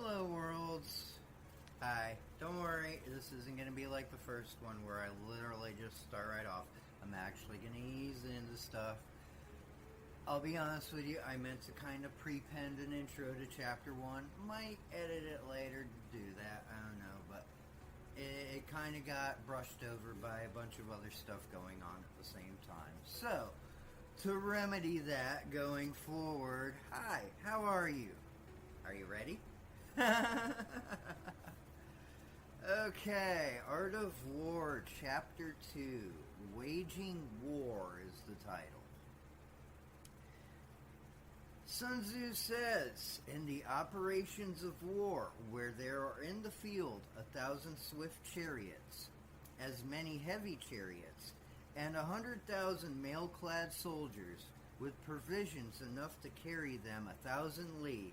Hello, worlds. Hi. Don't worry, this isn't going to be like the first one where I literally just start right off. I'm actually going to ease into stuff. I'll be honest with you, I meant to kind of prepend an intro to Chapter 1. Might edit it later to do that, I don't know, but it kind of got brushed over by a bunch of other stuff going on at the same time. So, to remedy that going forward, hi, how are you? Are you ready? Okay, Art of War, Chapter 2. Waging War is the title. Sun Tzu says, in the operations of war, where there are in the field 1,000 swift chariots, as many heavy chariots, and 100,000 mail-clad soldiers, with provisions enough to carry them 1,000 li,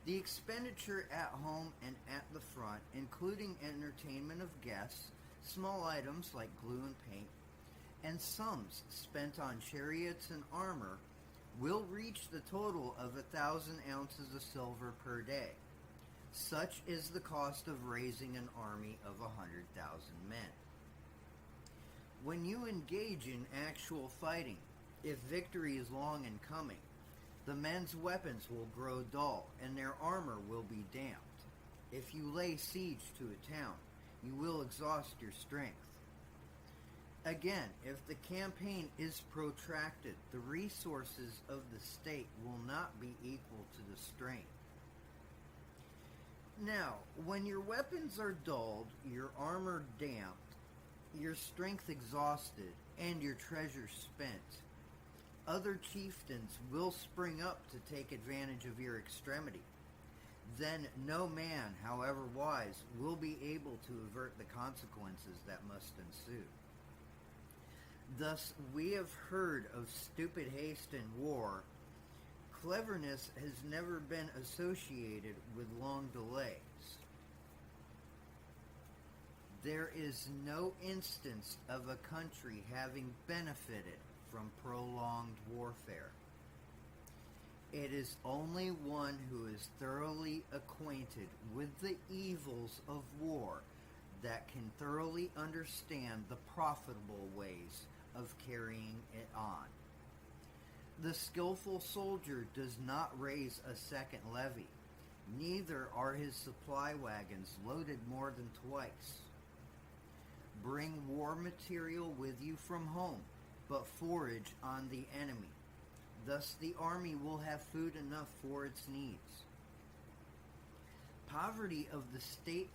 the expenditure at home and at the front, including entertainment of guests, small items like glue and paint, and sums spent on chariots and armor, will reach the total of 1,000 ounces of silver per day. Such is the cost of raising an army of 100,000 men. When you engage in actual fighting, if victory is long in coming, the men's weapons will grow dull, and their armor will be damped. If you lay siege to a town, you will exhaust your strength. Again, if the campaign is protracted, the resources of the state will not be equal to the strain. Now, when your weapons are dulled, your armor damped, your strength exhausted, and your treasure spent, other chieftains will spring up to take advantage of your extremity. Then no man, however wise, will be able to avert the consequences that must ensue. Thus, we have heard of stupid haste in war. Cleverness has never been associated with long delays. There is no instance of a country having benefited from prolonged warfare. It is only one who is thoroughly acquainted with the evils of war that can thoroughly understand the profitable ways of carrying it on. The skillful soldier does not raise a second levy, neither are his supply wagons loaded more than twice. Bring war material with you from home, but forage on the enemy. Thus the army will have food enough for its needs. Poverty of the state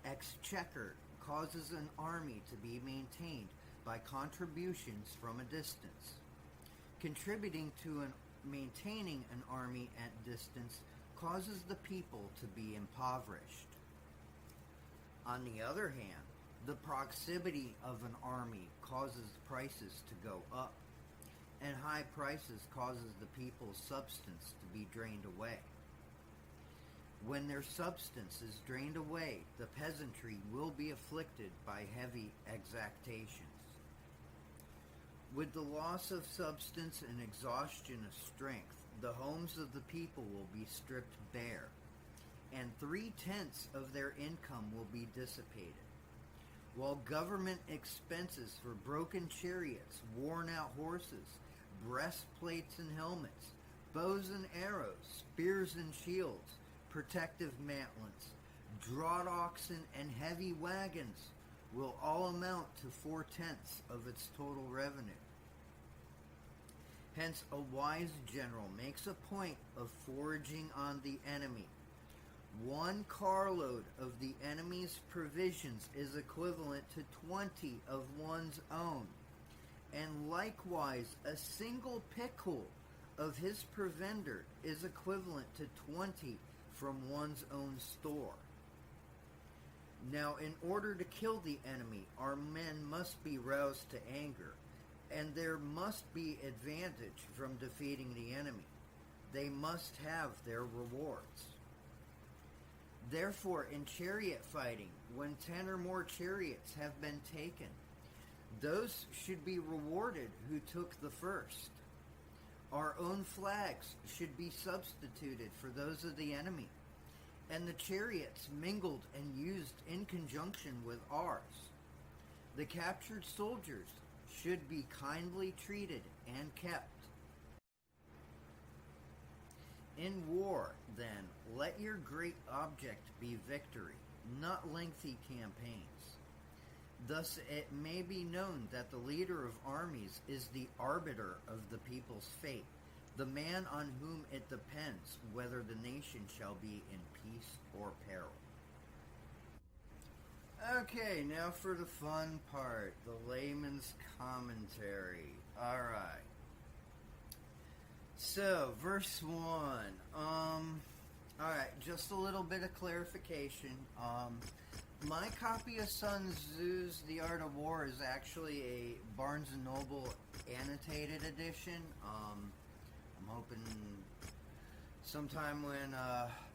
exchequer causes an army to be maintained by contributions from a distance. Contributing to maintaining an army at distance causes the people to be impoverished. On the other hand, the proximity of an army causes prices to go up, and high prices causes the people's substance to be drained away. When their substance is drained away, the peasantry will be afflicted by heavy exactions. With the loss of substance and exhaustion of strength, the homes of the people will be stripped bare, and 3/10 of their income will be dissipated. While government expenses for broken chariots, worn-out horses, breastplates and helmets, bows and arrows, spears and shields, protective mantlets, draught oxen, and heavy wagons will all amount to 4/10 of its total revenue. Hence, a wise general makes a point of foraging on the enemy. 1 carload of the enemy's provisions is equivalent to 20 of one's own, and likewise a single pickle of his provender is equivalent to 20 from one's own store. Now, in order to kill the enemy, our men must be roused to anger, and there must be advantage from defeating the enemy. They must have their rewards. Therefore, in chariot fighting, when 10 or more chariots have been taken, those should be rewarded who took the first. Our own flags should be substituted for those of the enemy, and the chariots mingled and used in conjunction with ours. The captured soldiers should be kindly treated and kept. In war, then, let your great object be victory, not lengthy campaigns. Thus it may be known that the leader of armies is the arbiter of the people's fate, the man on whom it depends whether the nation shall be in peace or peril. Okay, now for the fun part, the layman's commentary. Alright. So, verse 1. Alright, just a little bit of clarification. My copy of Sun Tzu's The Art of War is actually a Barnes & Noble annotated edition. I'm hoping sometime when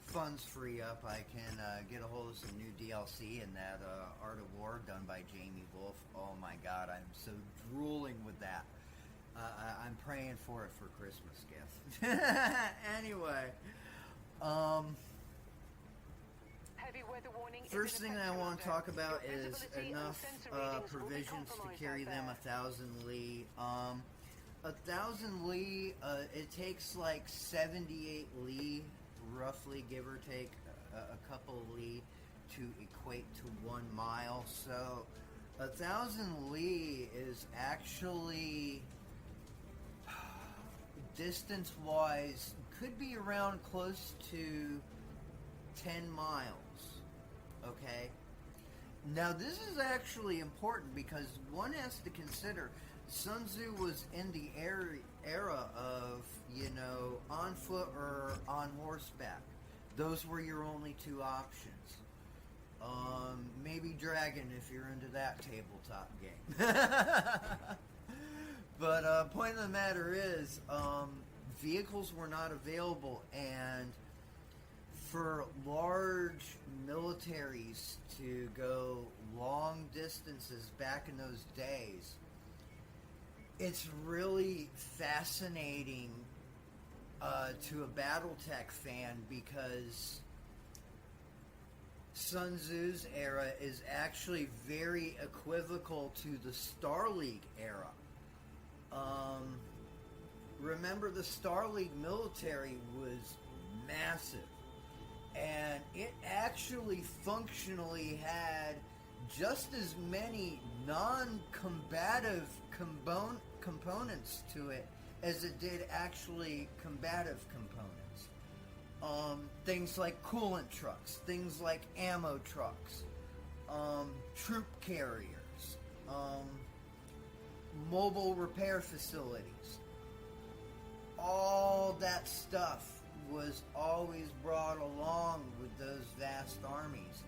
funds free up, I can get a hold of some new DLC in that Art of War done by Jamie Wolf. Oh my god, I'm so drooling with that. I'm praying for it for Christmas gift. Anyway, first thing that I want to talk about is enough provisions to carry them 1,000 li. 1,000 li, it takes like 78 li, roughly, give or take a couple li, to equate to 1 mile. So 1,000 li is actually, distance-wise, could be around close to 10 miles. Okay? Now this is actually important because one has to consider Sun Tzu was in the era of, on foot or on horseback. Those were your only two options. Maybe dragon if you're into that tabletop game. But point of the matter is, vehicles were not available, and for large militaries to go long distances back in those days, it's really fascinating to a BattleTech fan because Sun Tzu's era is actually very equivocal to the Star League era. Remember, the Star League military was massive, and it actually functionally had just as many non-combative components to it as it did actually combative components. Things like coolant trucks, things like ammo trucks, troop carriers, mobile repair facilities. All that stuff was always brought along with those vast armies.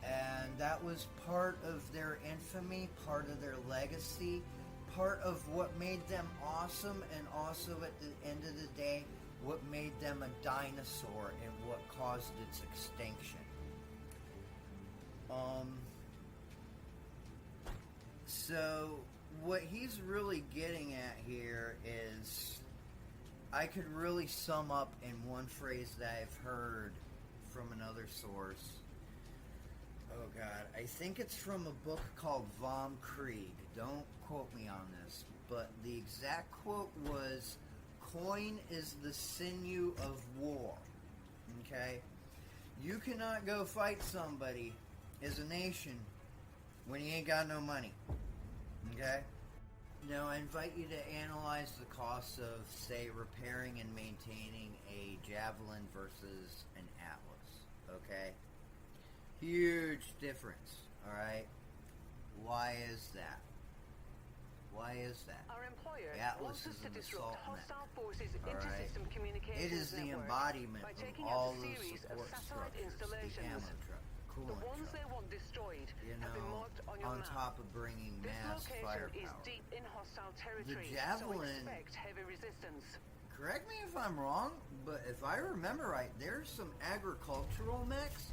And that was part of their infamy, part of their legacy, part of what made them awesome, and also at the end of the day, what made them a dinosaur and what caused its extinction. So what he's really getting at here is, I could really sum up in one phrase that I've heard from another source. Oh god, I think it's from a book called Vom Krieg. Don't quote me on this, but the exact quote was, "Coin is the sinew of war." Okay? You cannot go fight somebody as a nation when you ain't got no money. Okay? Now, I invite you to analyze the costs of, say, repairing and maintaining a Javelin versus an Atlas. Okay? Huge difference. Alright? Why is that? Why is that? Our employer The Atlas wants us is to an disrupt assault mech. hostile forces' Alright? inter-system communications It is the network embodiment by of taking all out a those series of support satellite structures. The installations. ammo truck, The coolant ones truck, they want destroyed you have been know, marked on your on map. top of bringing This mass location is firepower. deep in hostile territory, Javelin- so expect heavy resistance. Correct me if I'm wrong, but if I remember right, there's some agricultural mechs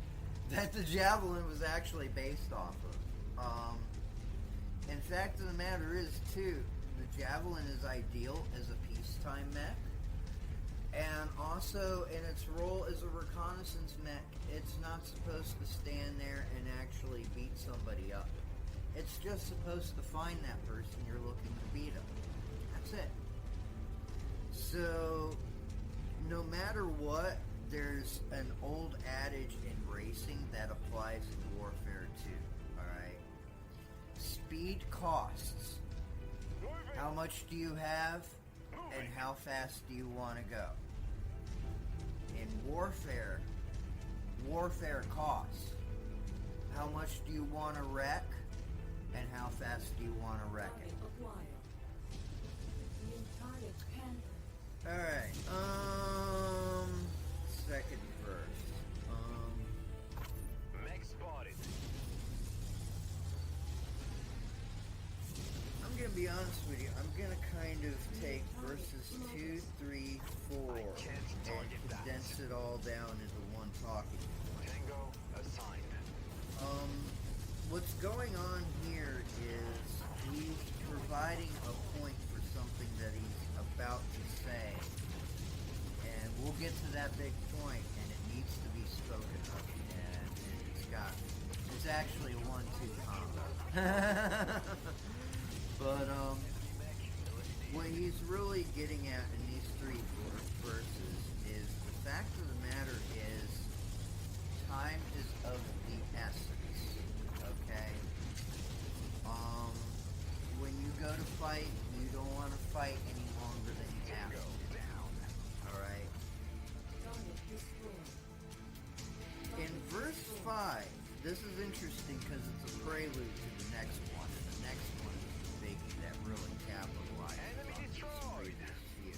that the Javelin was actually based off of. In fact of the matter is, too, the Javelin is ideal as a peacetime mech, and also in its role as a reconnaissance mech, it's not supposed to stand there and actually beat somebody up. It's just supposed to find that person you're looking to beat up. That's it. So, no matter what, there's an old adage in racing that applies in warfare too. Alright? Speed costs. How much do you have? And how fast do you want to go? In warfare costs. How much do you want to wreck? And how fast do you want to wreck it? Alright, second verse. Mech spotted. I'm gonna be honest with you, I'm gonna kind of take verses 2, 3, 4 and condense it all down into one talking point. Tango assigned. What's going on here is he's providing a point for something that he's about to say, and we'll get to that big point, and it needs to be spoken of, and it's actually a 1-2 combo. But what he's really getting at in these 3 verses is the fact of the matter is time is of the essence. Okay? When you go to fight, you don't want to fight any longer than you have to. Alright? In verse 5, this is interesting because it's a prelude to the next one, and the next one is the biggie that really capitalizes Enemy on this destroyed. previous few.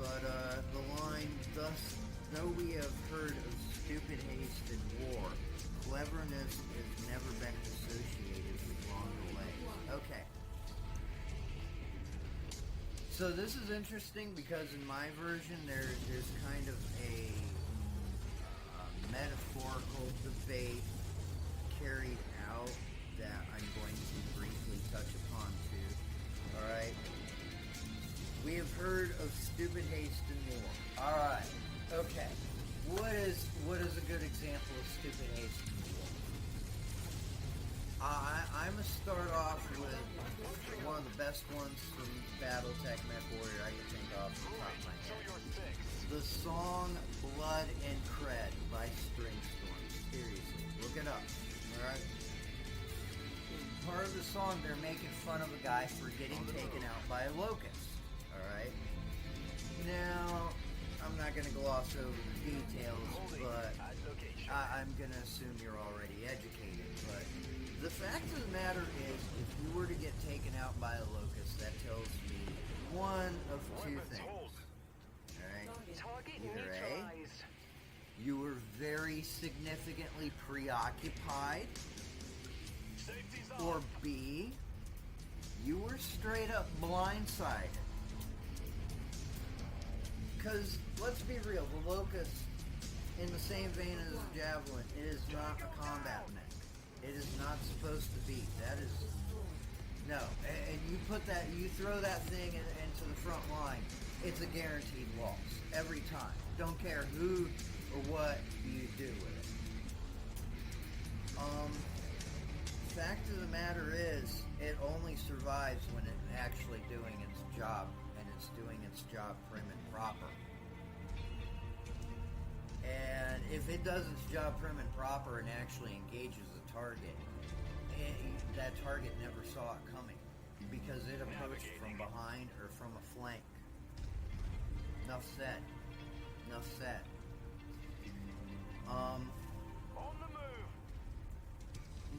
But the line, thus, though we have heard of stupid haste in war, cleverness has never been associated with long delay. Okay. So this is interesting because in my version there's kind of a metaphorical debate carried out that I'm going to briefly touch upon too. Alright? We have heard of stupid haste in war. Alright. Okay. What is a good example of stupid haste in war? I'm going to start off with one of the best ones from Battletech Mech Warrior I can think off the top of my head. The song Blood and Cred by Stringstorm. Seriously, look it up. Alright? Part of the song, they're making fun of a guy for getting taken out by a locust. Alright? Now, I'm not going to gloss over the details, but I'm going to assume you're already educated. But the fact of the matter is, if you were to get taken out by a locust, that tells me one of 2 things. Alright? Target Either A, neutralized. you were very significantly preoccupied, Safety's or on. B, you were straight up blindsided. Because, let's be real, the locust, in the same vein as the javelin, it is not a combat mech. It is not supposed to be. That is... No. And you put that, you throw that thing into the front line, it's a guaranteed loss. Every time. Don't care who or what you do with it. Fact of the matter is, it only survives when it's actually doing its job, and it's doing its job prim and proper. And if it does its job prim and proper and actually engages the target, that target never saw it coming because it approached from behind or from a flank. Enough said. Enough said. On the move.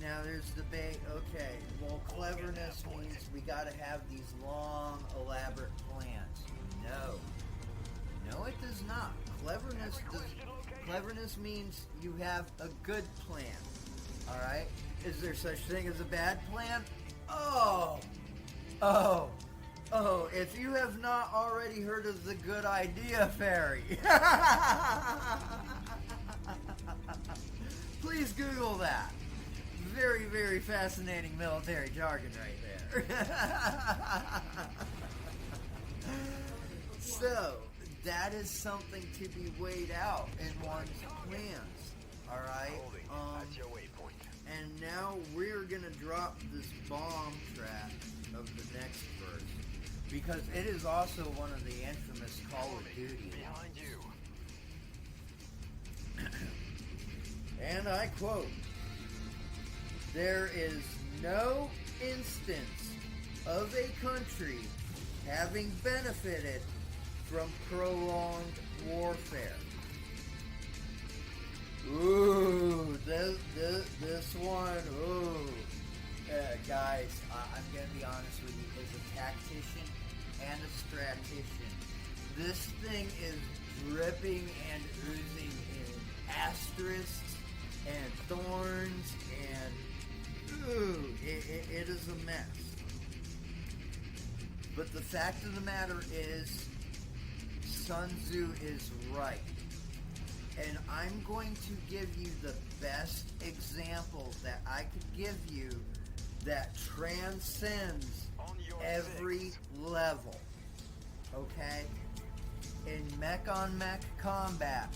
Now there's debate. Okay, well, cleverness means we gotta have these long, elaborate plans. No, it does not. Cleverness means you have a good plan. All right? Is there such thing as a bad plan? Oh, if you have not already heard of the Good Idea Fairy, please Google that. Very, very fascinating military jargon right there. So, that is something to be weighed out in one's plans. All right. Holding at your waypoint. And now we're gonna drop this bomb trap of the next verse because it is also one of the infamous Call of Duty. Behind you. And I quote, "There is no instance of a country having benefited from prolonged warfare." Ooh, this one, ooh. Guys, I'm going to be honest with you, as a tactician and a stratician, this thing is dripping and oozing in asterisks and thorns and, ooh, it is a mess. But the fact of the matter is, Sun Tzu is right. And I'm going to give you the best example that I could give you that transcends On your every six. level. Okay? In mech-on-mech combat,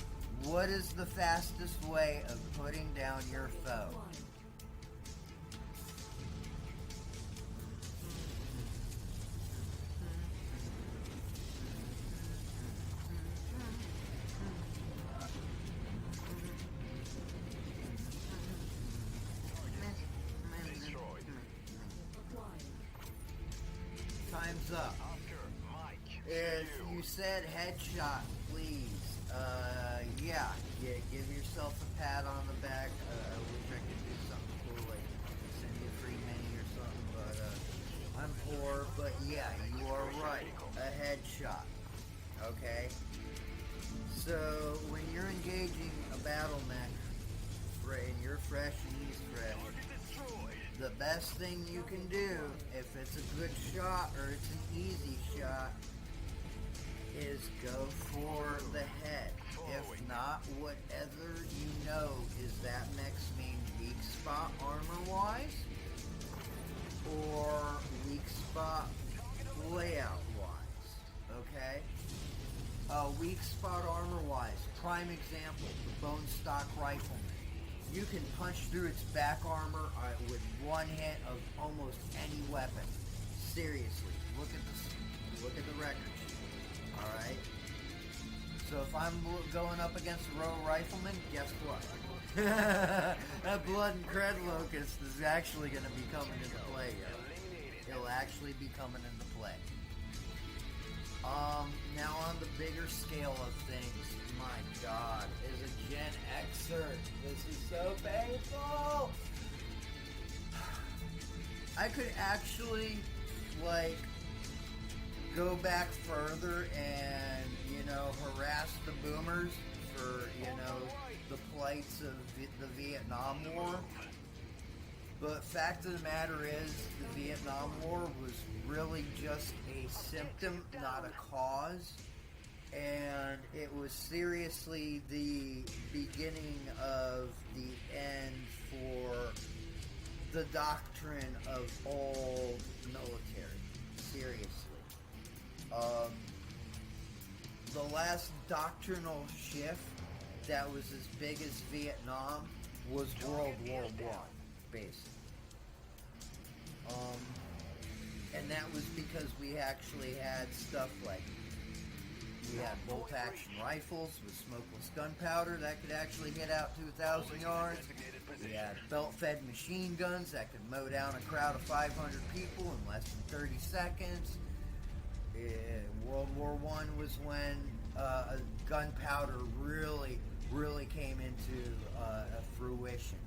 what is the fastest way of putting down your foe? Destroyed. Time's up. Oscar, Mike. If you. you said headshot, please, yeah, give yourself a pat on the back. I wish I could do something cool, like send you a free mini or something, but I'm poor. But yeah, you are right, a headshot. Okay. So when you're engaging a battle mech, and you're fresh and he's fresh, Target destroyed. the best thing you can do, if it's a good shot or it's an easy shot, is go for the head. If not, whatever you know is that mech's main weak spot armor-wise, or weak spot layout-wise, okay? Weak spot armor-wise, prime example, the Bone Stock Rifleman. You can punch through its back armor with one hit of almost any weapon. Seriously, look at the record sheet. All right. So if I'm going up against a row rifleman, guess what? That blood and cred locust is actually going to be coming into play. Yo. It'll actually be coming into play. Now on the bigger scale of things, my God, as a Gen Xer, this is so painful. I could actually, like, go back further and, harass the boomers for, the plights of the Vietnam War. But fact of the matter is, the Vietnam War was really just a symptom, not a cause. And it was seriously the beginning of the end for the doctrine of all military. Seriously. The last doctrinal shift that was as big as Vietnam was World War I, basically. And that was because we actually had stuff like, we had bolt-action rifles with smokeless gunpowder that could actually hit out to 1,000 yards. We had belt-fed machine guns that could mow down a crowd of 500 people in less than 30 seconds. World War I was when gunpowder really came into fruition.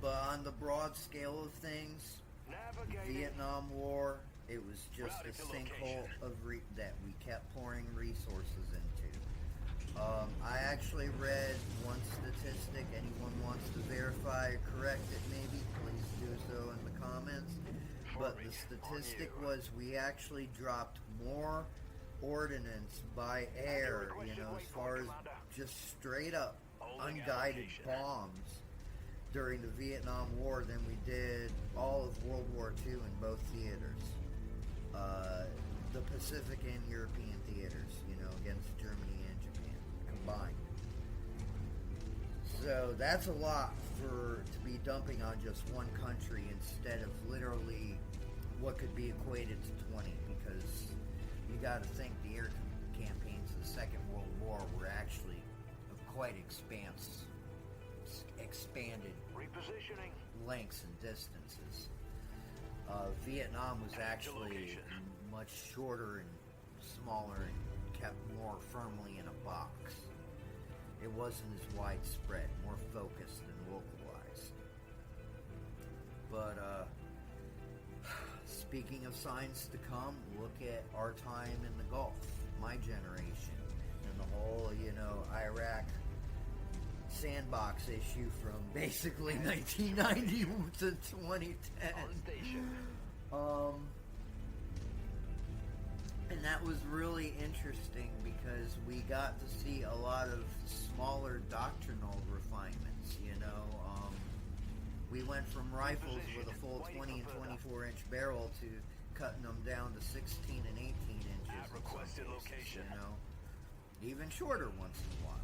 But on the broad scale of things, Vietnam War, it was just a sinkhole of that we kept pouring resources into. I actually read one statistic. Anyone wants to verify or correct it, maybe, please do so in the comments. But the statistic was we actually dropped more ordnance by air, as far as just straight up unguided bombs during the Vietnam War than we did all of World War II in both theaters. the Pacific and European theaters, against Germany and Japan combined. So that's a lot to be dumping on just one country instead of literally what could be equated to 20, because you got to think the air campaigns of the Second World War were actually of quite expanded Repositioning. lengths and distances. Vietnam was actually much shorter and smaller and kept more firmly in a box. It wasn't as widespread, more focused and localized. But speaking of signs to come, look at our time in the Gulf, my generation, and the whole, Iraq sandbox issue from basically 1990 to 2010. On station. And that was really interesting because we got to see a lot of smaller doctrinal refinements, we went from rifles with a full 20 and 24 inch barrel to cutting them down to 16 and 18 inches. At requested location. Even shorter once in a while.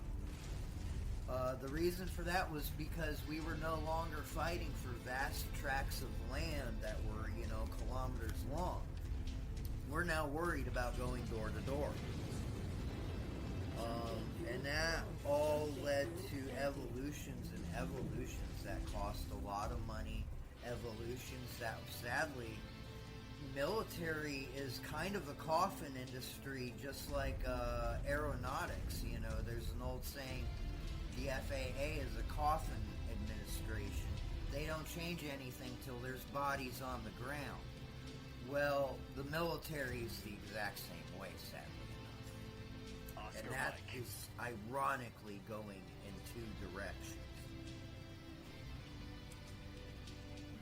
The reason for that was because we were no longer fighting for vast tracts of land that were, kilometers long. We're now worried about going door to door. And that all led to evolutions that cost a lot of money. Evolutions that, sadly, military is kind of a coffin industry, just like aeronautics. There's an old saying, the FAA is a coffin administration. They don't change anything till there's bodies on the ground. Well, the military is the exact same way, sadly enough. Oscar And that Mike. is ironically going in two directions.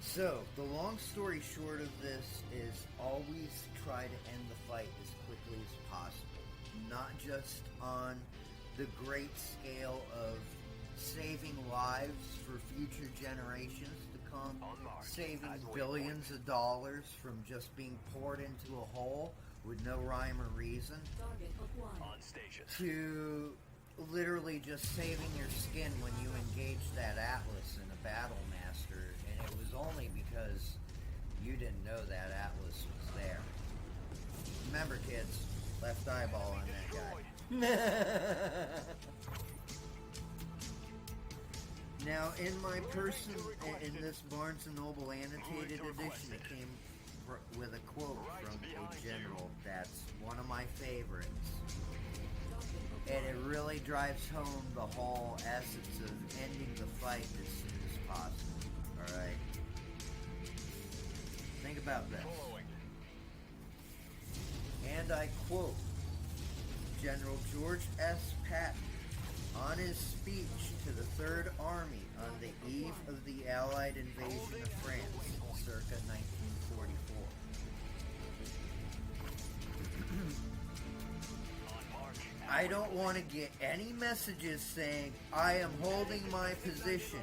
So, the long story short of this is always try to end the fight as quickly as possible. Not just on the great scale of saving lives for future generations to come, On mark. saving As billions of dollars from just being poured into a hole with no rhyme or reason, Target acquired. On station. to literally just saving your skin when you engage that Atlas in a Battle Master, and it was only because you didn't know that Atlas was there. Remember, kids, left eyeball on that guy. Now, in my person, in this Barnes & Noble annotated edition, it came with a quote from a general that's one of my favorites. And it really drives home the whole essence of ending the fight as soon as possible. Alright? Think about this. Following. And I quote General George S. Patton on his speech to the Third Army on the eve of the Allied invasion of France, circa 1944. On mark. I don't want to get any messages saying I am holding my position.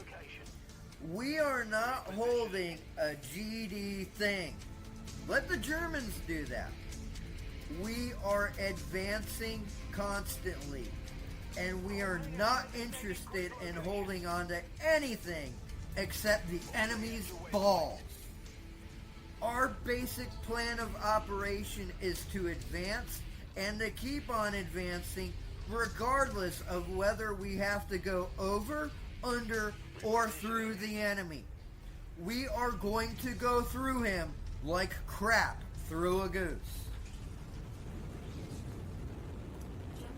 We are not holding a GD thing. Let the Germans do that. We are advancing constantly, and we are not interested in holding on to anything except the enemy's balls. Our basic plan of operation is to advance and to keep on advancing regardless of whether we have to go over, under, or through the enemy. We are going to go through him like crap through a goose.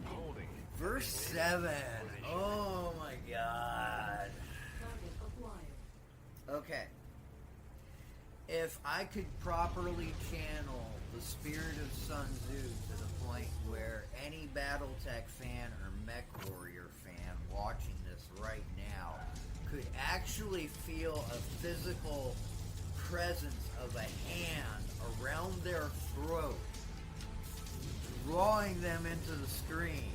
Holding. Verse 7. Oh my god. Target acquired. Okay. If I could properly channel the spirit of Sun Tzu to the point where any Battletech fan or MechWarrior fan watching this right now could actually feel a physical presence of a hand around their throat, drawing them into the screen,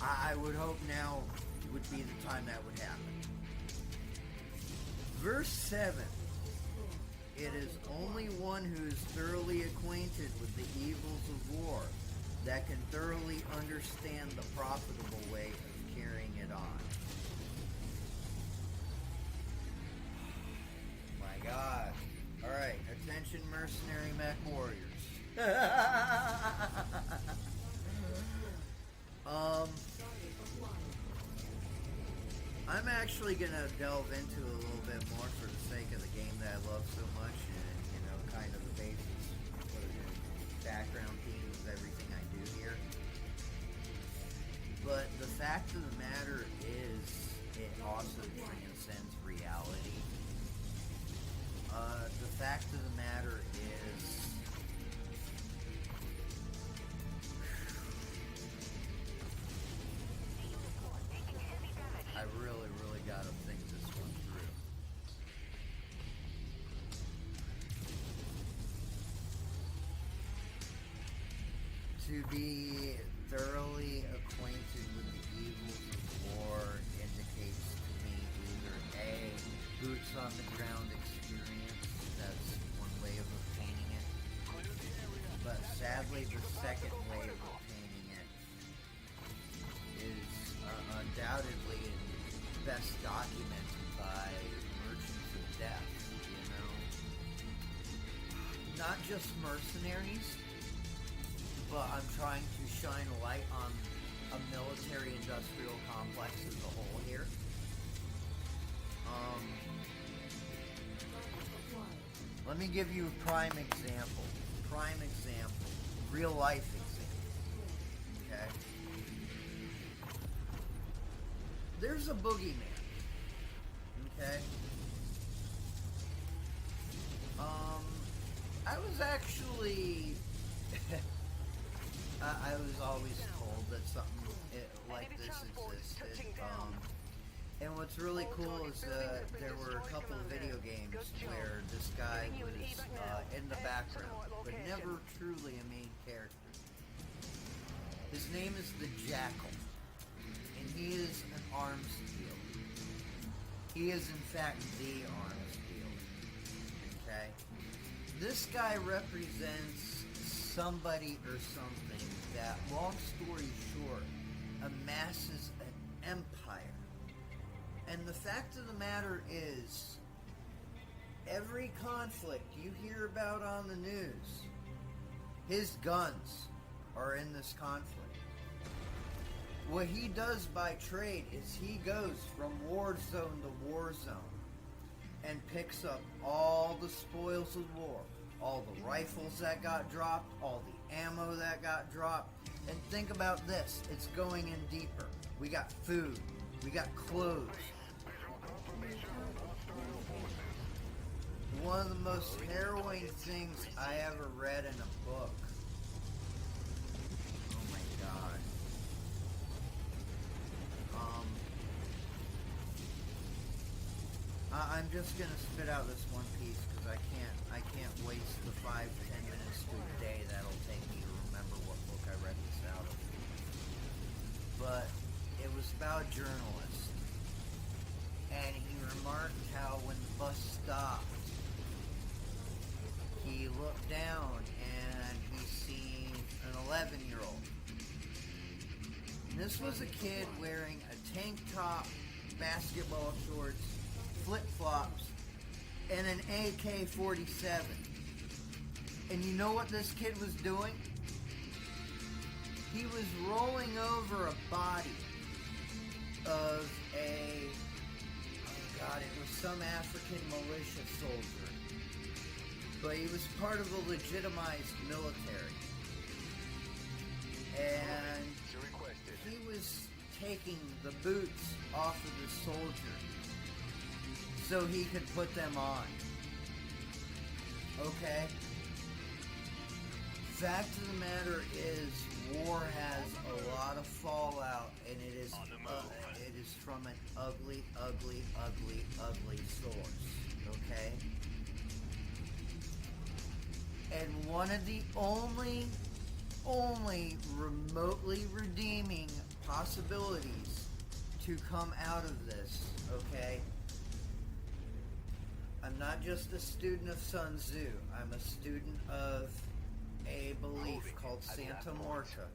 I would hope now would be the time that would happen. Verse 7 It is only one who is thoroughly acquainted with the evils of war that can thoroughly understand the profitable way of carrying it on. My God. Alright, attention mercenary mech warriors. I'm actually gonna delve into a little bit more for the sake of the game that I love so much, and kind of the basis, background theme of everything I do here. But the fact of the matter is, it also transcends reality. The fact of the matter is, I really, really gotta think this one through. To be thoroughly acquainted with the evils of war indicates to me either A, boots on the ground experience, that's one way of obtaining it, but sadly the second way of obtaining it is undoubtedly best documented by merchants of death, Not just mercenaries, but I'm trying to shine a light on a military-industrial complex as a whole here. Let me give you a prime example. Real life example. Okay? There's a boogeyman. Okay? I was actually... I was always told that something like this existed. And what's really cool is there were a couple of video games where this guy was in the background, but never truly a main character. His name is the Jackal, and he is an arms dealer. He is in fact the arms dealer. Okay? This guy represents somebody or something that, long story short, amasses an empire. And the fact of the matter is, every conflict you hear about on the news, his guns are in this conflict. What he does by trade is he goes from war zone to war zone and picks up all the spoils of war, all the rifles that got dropped, all the ammo that got dropped. And think about this, it's going in deeper. We got food, we got clothes. One of the most harrowing things I ever read in a book. Oh my God. I'm just gonna spit out this one piece because I can't waste the 5-10 minutes to a day that'll take me to remember what book I read this out of. But it was about a journalist, and he remarked how when the bus stopped, he looked down and he seen an 11-year-old. This was a kid wearing a tank top, basketball shorts, flip-flops, and an AK-47. And you know what this kid was doing? He was rolling over a body of a, oh God, it was some African militia soldier. But he was part of a legitimized military. And he was taking the boots off of the soldier so he could put them on. Okay? Fact of the matter is, war has a lot of fallout, and it is from an ugly, ugly, ugly, ugly source. Okay? And one of the only remotely redeeming possibilities to come out of this, okay, I'm not just a student of Sun Tzu. I'm a student of a belief Moving called at that Santa point. Morta.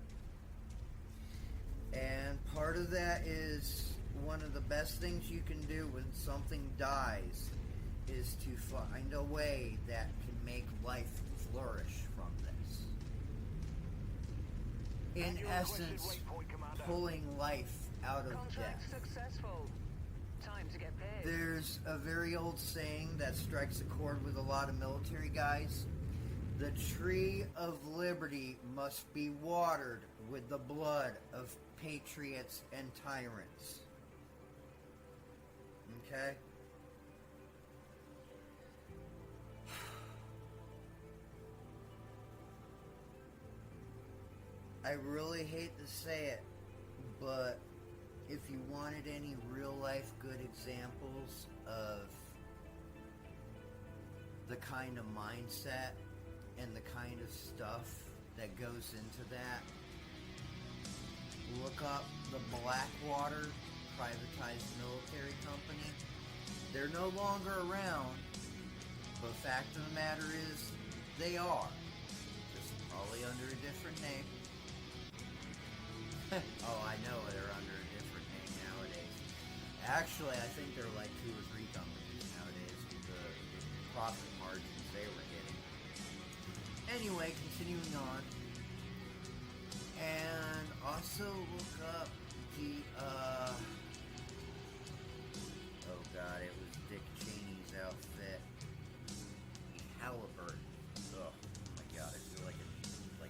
And part of that is one of the best things you can do when something dies is to find a way that can make life flourish from this. In And your requested essence, waypoint, Commander. pulling life out of Contract death. successful. Time to get paid. There's a very old saying that strikes a chord with a lot of military guys. The tree of liberty must be watered with the blood of patriots and tyrants. Okay? I really hate to say it, but if you wanted any real life good examples of the kind of mindset and the kind of stuff that goes into that, look up the Blackwater privatized military company. They're no longer around, but fact of the matter is they are. Just probably under a different name. Oh, I know they're under a different name nowadays. Actually, I think there are like 2 or 3 companies nowadays with the profit margins they were getting. Anyway, continuing on. And also look up the, oh god, it was Dick Cheney's outfit. Halliburton. Oh my god, I feel like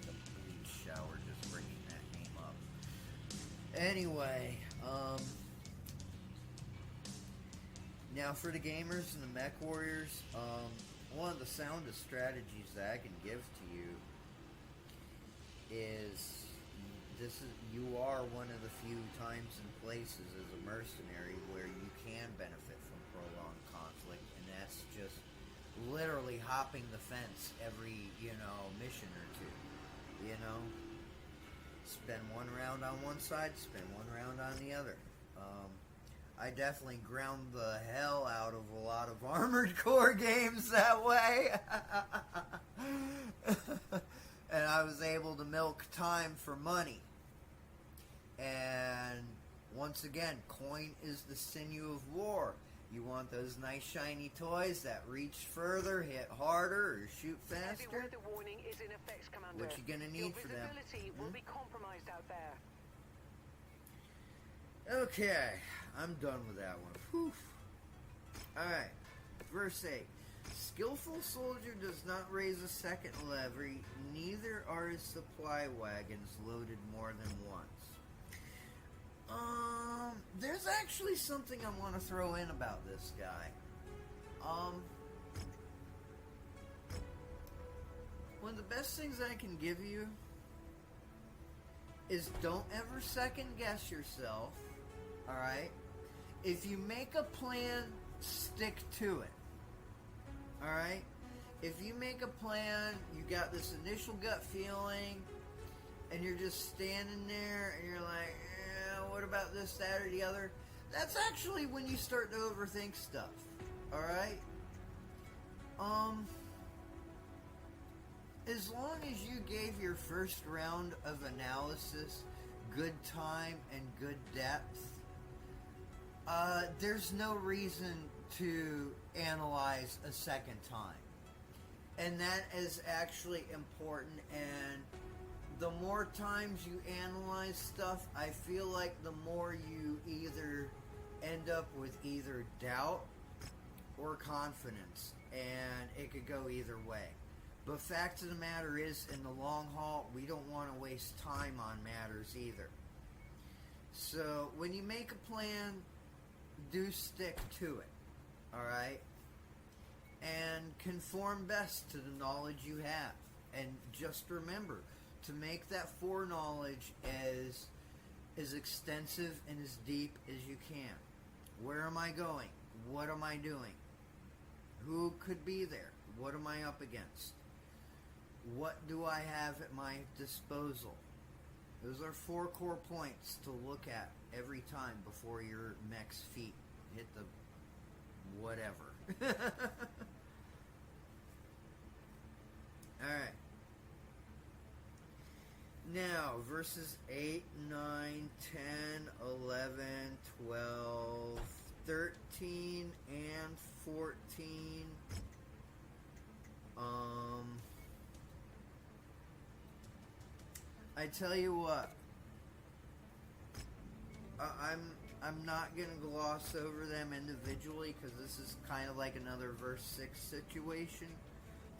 a bleach shower just bringing that name up. Anyway, now for the gamers and the mech warriors, one of the soundest strategies that I can give to you is you are one of the few times and places as a mercenary where you can benefit from prolonged conflict, and that's just literally hopping the fence every, mission or two, spend one round on one side, spend one round on the other. I definitely ground the hell out of a lot of Armored Core games that way. And I was able to milk time for money. And once again, coin is the sinew of war. You want those nice shiny toys that reach further, hit harder, or shoot Heavy faster? weather warning is in effect, Commander. What you gonna need for them? Your visibility will be compromised out there. Okay, I'm done with that one. Whew. Alright, verse 8. Skillful soldier does not raise a second levy, neither are his supply wagons loaded more than once. There's actually something I want to throw in about this guy. One of the best things I can give you is don't ever second guess yourself, alright? If you make a plan, stick to it, alright? If you make a plan, you got this initial gut feeling, and you're just standing there, and you're like, what about this, that, or the other? That's actually when you start to overthink stuff, alright? As long as you gave your first round of analysis good time and good depth, there's no reason to analyze a second time. And that is actually important, and the more times you analyze stuff, I feel like the more you either end up with either doubt or confidence, and it could go either way. But fact of the matter is, in the long haul, we don't want to waste time on matters either. So when you make a plan, do stick to it, alright? And conform best to the knowledge you have. And just remember to make that foreknowledge as extensive and as deep as you can. Where am I going? What am I doing? Who could be there? What am I up against? What do I have at my disposal? Those are 4 core points to look at every time before your mech's feet hit the whatever. Alright. Now, verses 8, 9, 10, 11, 12, 13, and 14. I tell you what, I'm not going to gloss over them individually because this is kind of like another verse 6 situation.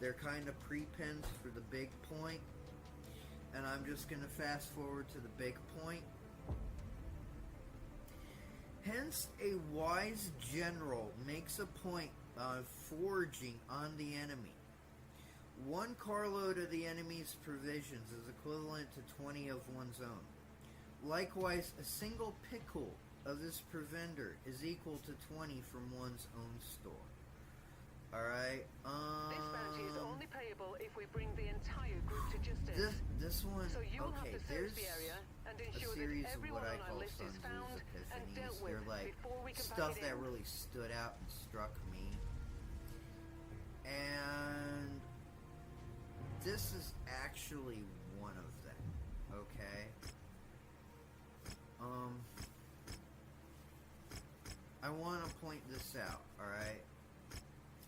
They're kind of prepends for the big point, and I'm just going to fast forward to the big point. Hence, a wise general makes a point of foraging on the enemy. 1 carload of the enemy's provisions is equivalent to 20 of one's own. Likewise, a single pickle of this provender is equal to 20 from one's own store. Alright, This bounty is only payable if we bring the entire group to justice. This one, So you'll okay, have to there's search the area and a ensure series that of everyone what I on call our list is Sun found Tzu's and dealt epiphanies. with They're like before we can stuff pack it that in. really stood out and struck me. And this is actually one of them, okay? I want to point this out, alright?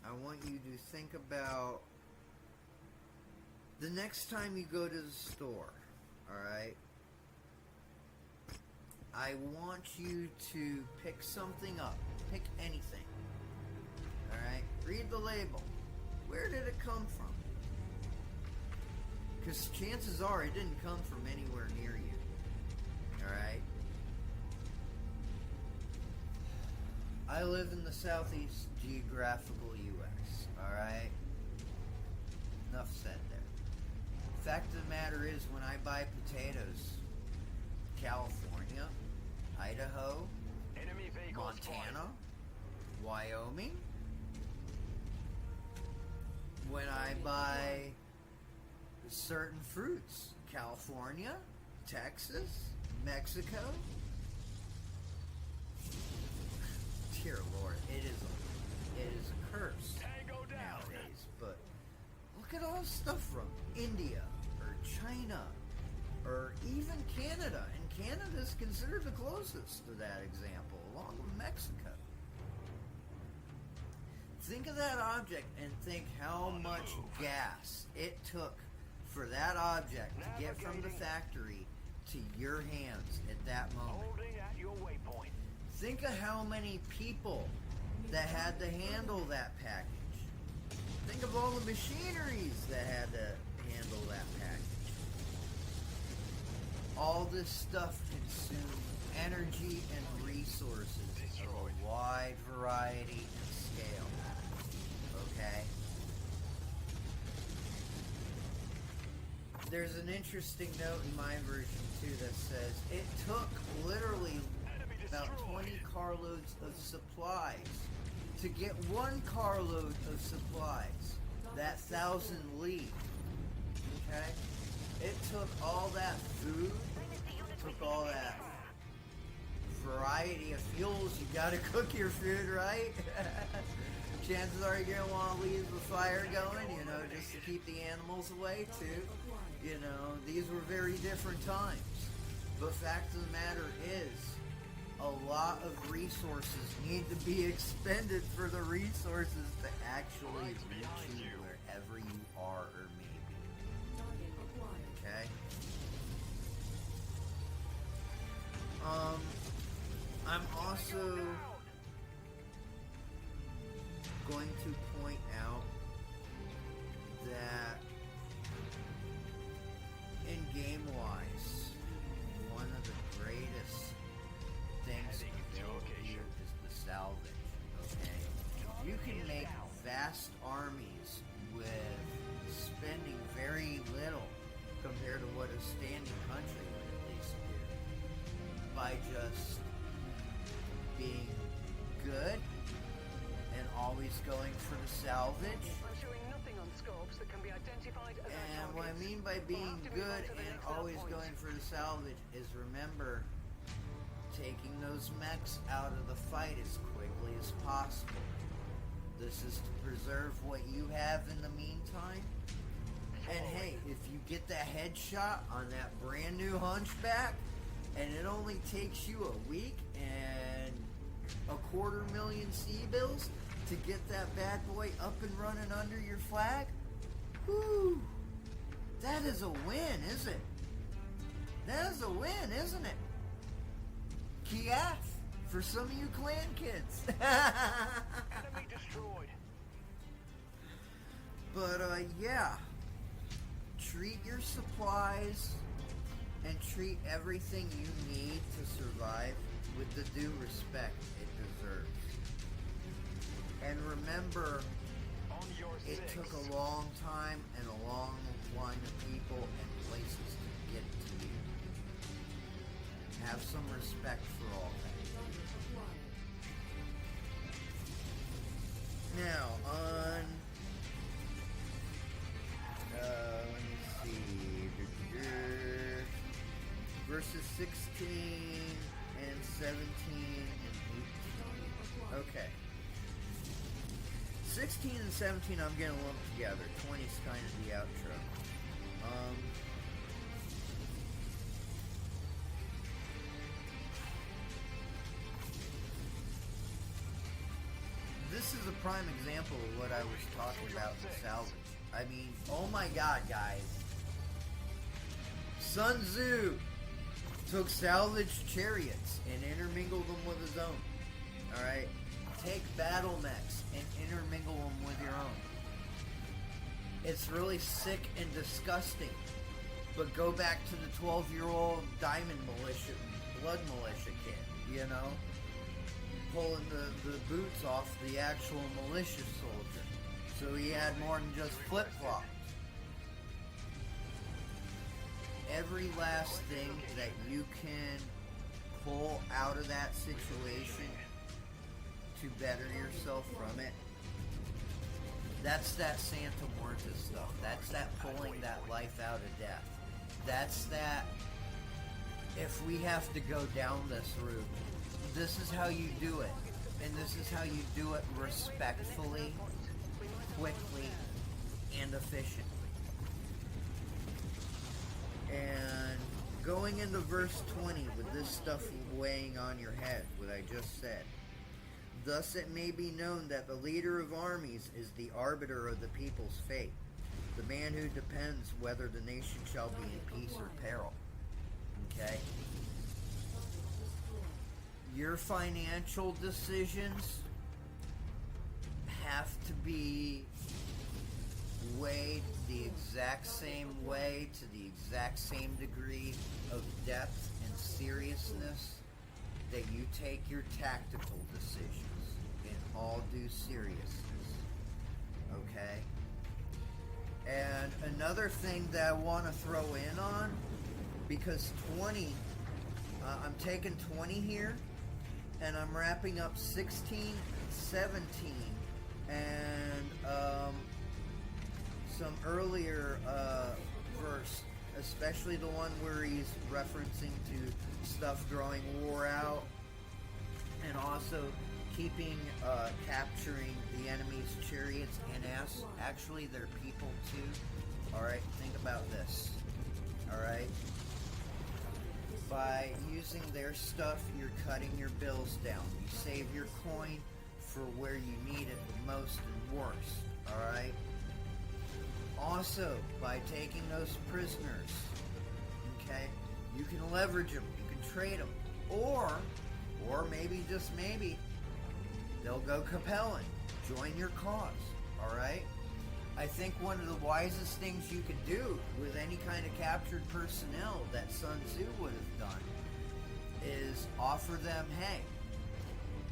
I want you to think about the next time you go to the store, alright? I want you to pick something up. Pick anything. Alright? Read the label. Where did it come from? Because chances are it didn't come from anywhere near you. Alright? I live in the southeast geographical U.S. Alright? Enough said there. Fact of the matter is, when I buy potatoes, California, Idaho, Enemy vehicle Montana, Wyoming, when I buy certain fruits, California, Texas, Mexico, dear Lord, it is a curse Tango down. nowadays. But look at all the stuff from India or China or even Canada, and Canada is considered the closest to that example, along with Mexico. Think of that object and think how much gas it took for that object to get from the factory to your hands at that moment. Holding at your waypoint. Think of how many people that had to handle that package. Think of all the machineries that had to handle that package. All this stuff consumed energy and resources of a wide variety and scale. Okay? There's an interesting note in my version too that says it took literally about 20 carloads of supplies to get 1 carload of supplies. That 1,000 leave. Okay? It took all that food, took all that variety of fuels. You gotta cook your food, right? Chances are you're gonna want to leave the fire going, you know, just to keep the animals away too. You know, these were very different times. But fact of the matter is, a lot of resources need to be expended for the resources to actually reach you wherever you are or may be. Target acquired. Okay? I'm also going to point out that in game-wise, one of the greatest things Heading to available here location. is the salvage. Okay, you can make vast armies with spending very little compared to what a standing country would at least do by just being good and always going for the salvage. I'm showing nothing on scopes that can be identified as our And what I targets. mean by being We'll have to move good on to the and next always point. going for the salvage is, remember, taking those mechs out of the fight as quickly as possible. This is to preserve what you have in the meantime. And hey, if you get that headshot on that brand new Hunchback, and it only takes you a week and 250,000 C-bills to get that bad boy up and running under your flag, whoo, that is a win, isn't it? That is a win, isn't it? Kiev for some of you clan kids. Enemy destroyed. But yeah, treat your supplies and treat everything you need to survive with the due respect it deserves. And remember, On your it six. took a long time and a long line of people and places to get to you. Have some respect for all that. Target acquired. Now, on, let me see, verses 16 and 17 and 18. Okay. 16 and 17 I'm going to lump together. 20 is kind of the outro. This is a prime example of what I was talking about in salvage. I mean, oh my god, guys. Sun Tzu took salvage chariots and intermingled them with his own. Alright? Take battle mechs and intermingle them with your own. It's really sick and disgusting. But go back to the 12-year-old Diamond Militia, Blood Militia kid, you know? Pulling the boots off the actual militia soldier. So he had more than just flip-flops. Every last thing that you can pull out of that situation to better yourself from it, that's that Santa Muerta stuff. That's that pulling that life out of death. That's that, if we have to go down this route, this is how you do it. And this is how you do it respectfully, quickly, and efficiently. And going into verse 20 with this stuff weighing on your head, what I just said. Thus it may be known that the leader of armies is the arbiter of the people's fate, the man who depends whether the nation shall be in peace or peril. Okay? Your financial decisions have to be weighed the exact same way, to the exact same degree of depth and seriousness that you take your tactical decisions in all due seriousness. Okay? And another thing that I want to throw in on, because 20, I'm taking 20 here, and I'm wrapping up 16, 17, and some earlier verse, especially the one where he's referencing to stuff growing wore out, and also keeping, capturing the enemy's chariots and actually they're people too. Alright, think about this. Alright? By using their stuff, you're cutting your bills down. You save your coin for where you need it the most and worst. Alright? Also, by taking those prisoners, okay, you can leverage them, you can trade them, or maybe, just maybe, they'll go compelling, join your cause, alright? I think one of the wisest things you could do with any kind of captured personnel that Sun Tzu would have done is offer them, hey,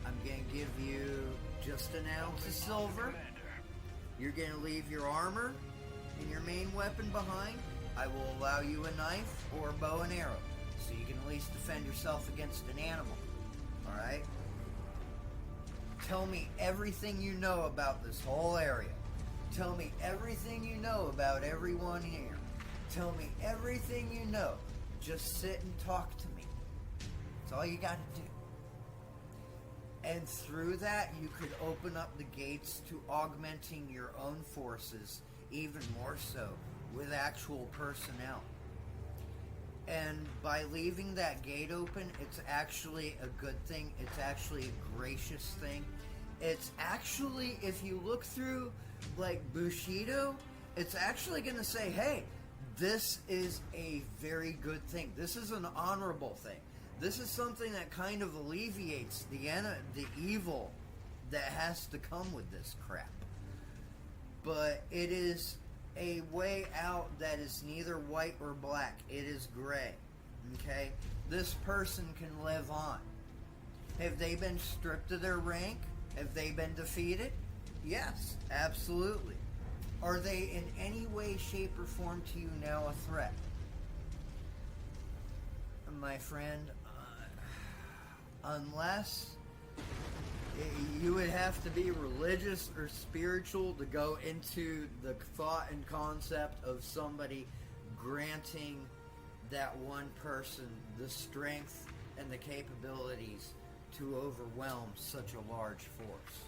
I'm going to give you just an ounce of silver, you're going to leave your armor and your main weapon behind, I will allow you a knife or a bow and arrow, so you can at least defend yourself against an animal. Alright? Tell me everything you know about this whole area. Tell me everything you know about everyone here. Tell me everything you know. Just sit and talk to me. That's all you got to do. And through that, you could open up the gates to augmenting your own forces, even more so, with actual personnel. And by leaving that gate open, it's actually a good thing. It's actually a gracious thing. It's actually, if you look through, like, Bushido, it's actually going to say, hey, this is a very good thing. This is an honorable thing. This is something that kind of alleviates the evil that has to come with this crap. But it is a way out that is neither white or black. It is gray. Okay? This person can live on. Have they been stripped of their rank? Have they been defeated? Yes, absolutely. Are they in any way, shape, or form to you now a threat? My friend, unless you would have to be religious or spiritual to go into the thought and concept of somebody granting that one person the strength and the capabilities to overwhelm such a large force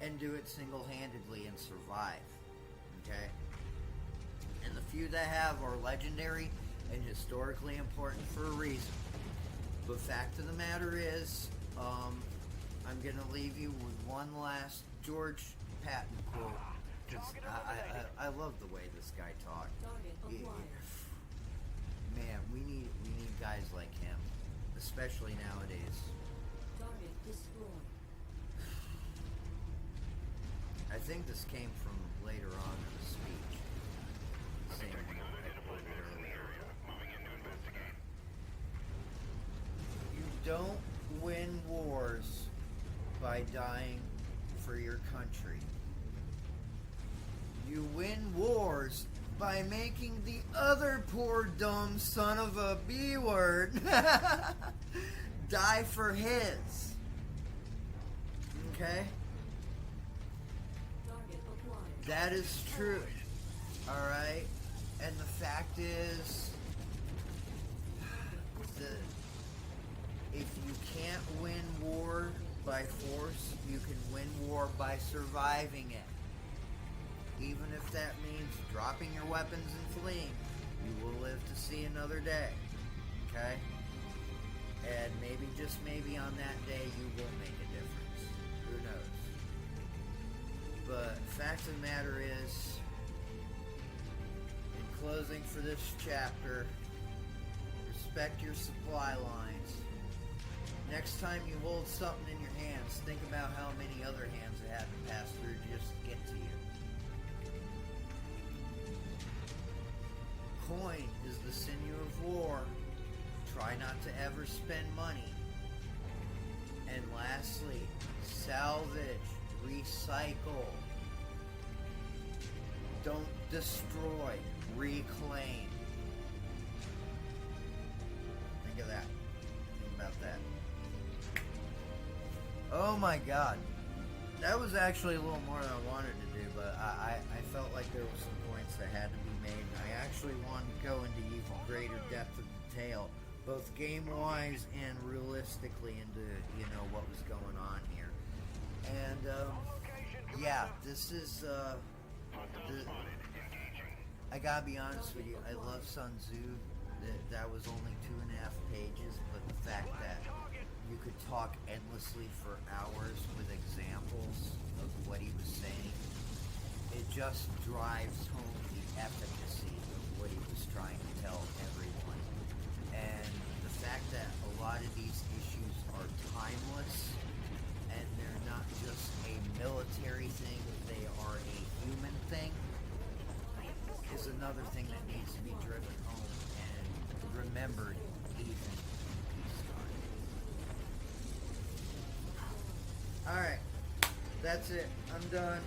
and do it single-handedly and survive. Okay? And the few that have are legendary and historically important for a reason. But fact of the matter is, I'm going to leave you with one last George Patton quote. 'Cause I love the way this guy talked. Target Yeah, acquired. man, we need guys like him, especially nowadays. Target destroyed. I think this came from later on in the speech. Same one I quoted earlier. You don't win wars by dying for your country. You win wars by making the other poor dumb son of a B word die for his. Okay? Target acquired. That is true. Alright? And the fact is, if you can't win war by force, you can win war by surviving it. Even if that means dropping your weapons and fleeing, you will live to see another day. Okay? And maybe, just maybe on that day, you will make a difference. Who knows? But fact of the matter is, in closing for this chapter, respect your supply lines. Next time you hold something in your hands, think about how many other hands it had to pass through just to get to you. Coin is the sinew of war. Try not to ever spend money. And lastly, salvage, recycle. Don't destroy, reclaim. Think of that. Think about that. Oh my God. That was actually a little more than I wanted to do, but I felt like there were some points that had to be made. And I actually wanted to go into even greater depth of detail, both game-wise and realistically into, what was going on here. And, yeah, this is, I gotta be honest with you, I love Sun Tzu. That was only 2.5 pages, but the fact that you could talk endlessly for hours with examples of what he was saying, it just drives home the efficacy of what he was trying to tell everyone. And the fact that a lot of these issues are timeless, and they're not just a military thing, they are a human thing, is another thing that needs to be driven home and remembered even in peacetime. Alright, that's it. I'm done.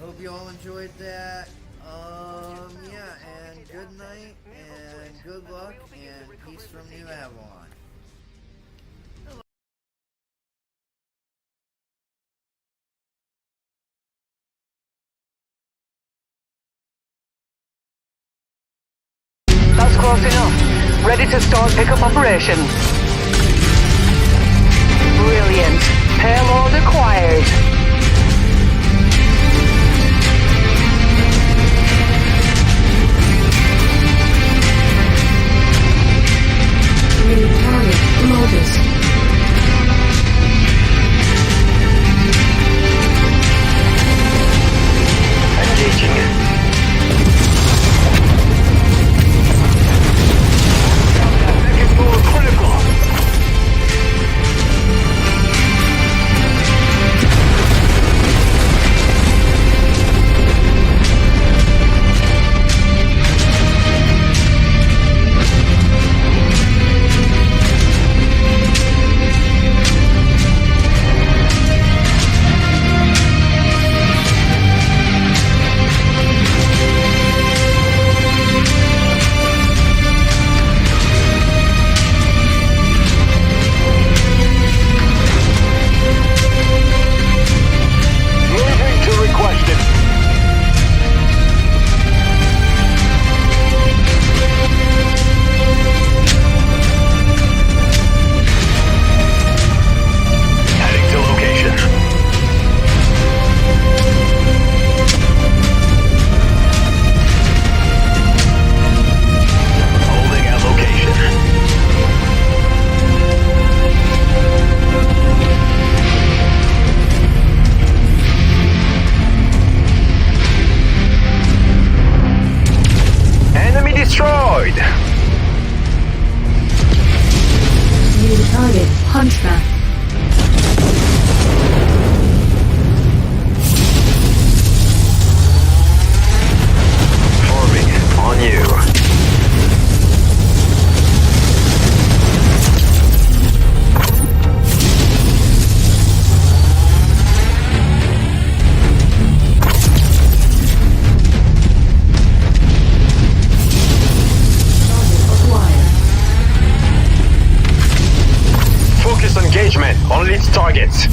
Hope you all enjoyed that. Yeah, and good night, and good luck, and peace from New Avalon. That's close enough. Ready to start pickup operations. Brilliant. Payload acquired. New target, Globus. Engaging. Second floor critical. Moving to requested. Heading to location. Holding at location. Enemy destroyed. New target, Hunchback. Forming on you. Target acquired. Focus engagement on lead targets.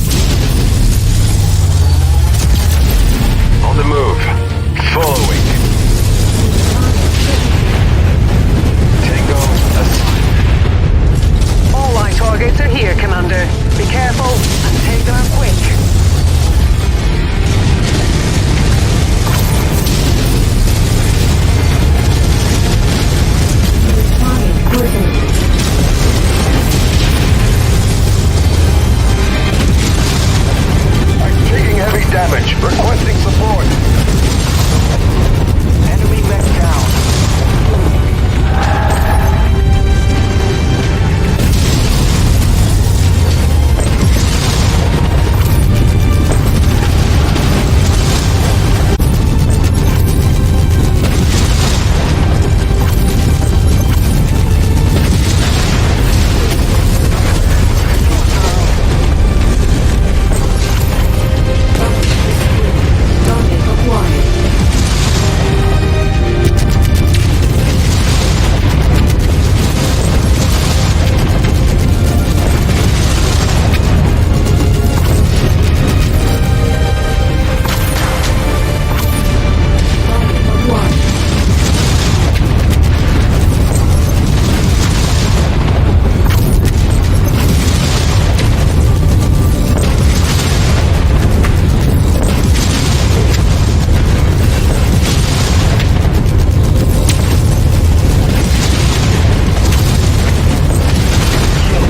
On the move. Following. Tango assigned. All line targets are here, Commander. Be careful and take them out quick. New target, Griffin. Taking heavy damage. Requesting support. Enemy mech down. Target acquired. Target acquired.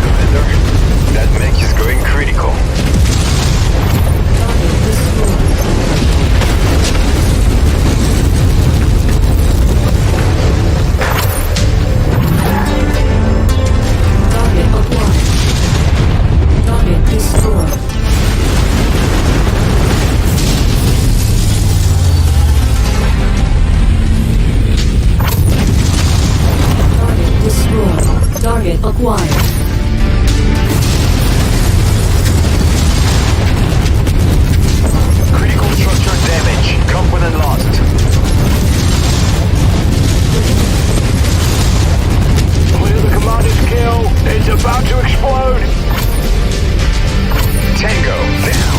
Commander. That mech is going critical. Target destroyed. Target acquired. Target destroyed. Target destroyed. Target acquired. Critical structure damage. Component lost. Clear the commander's kill. It's about to explode. Tango down.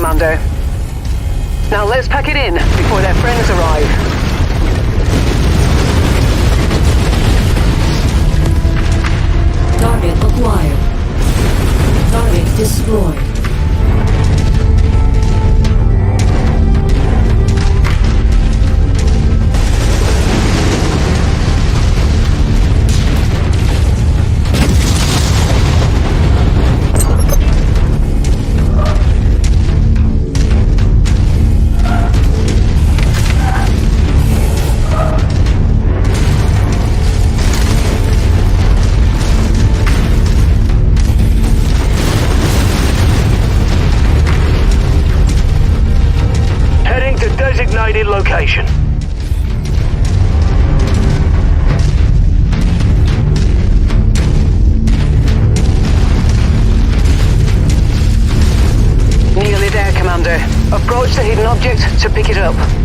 Commander. Now let's pack it in before their friends arrive. Target acquired. Target destroyed. Heading to designated location. Nearly there, Commander. Approach the hidden object to pick it up.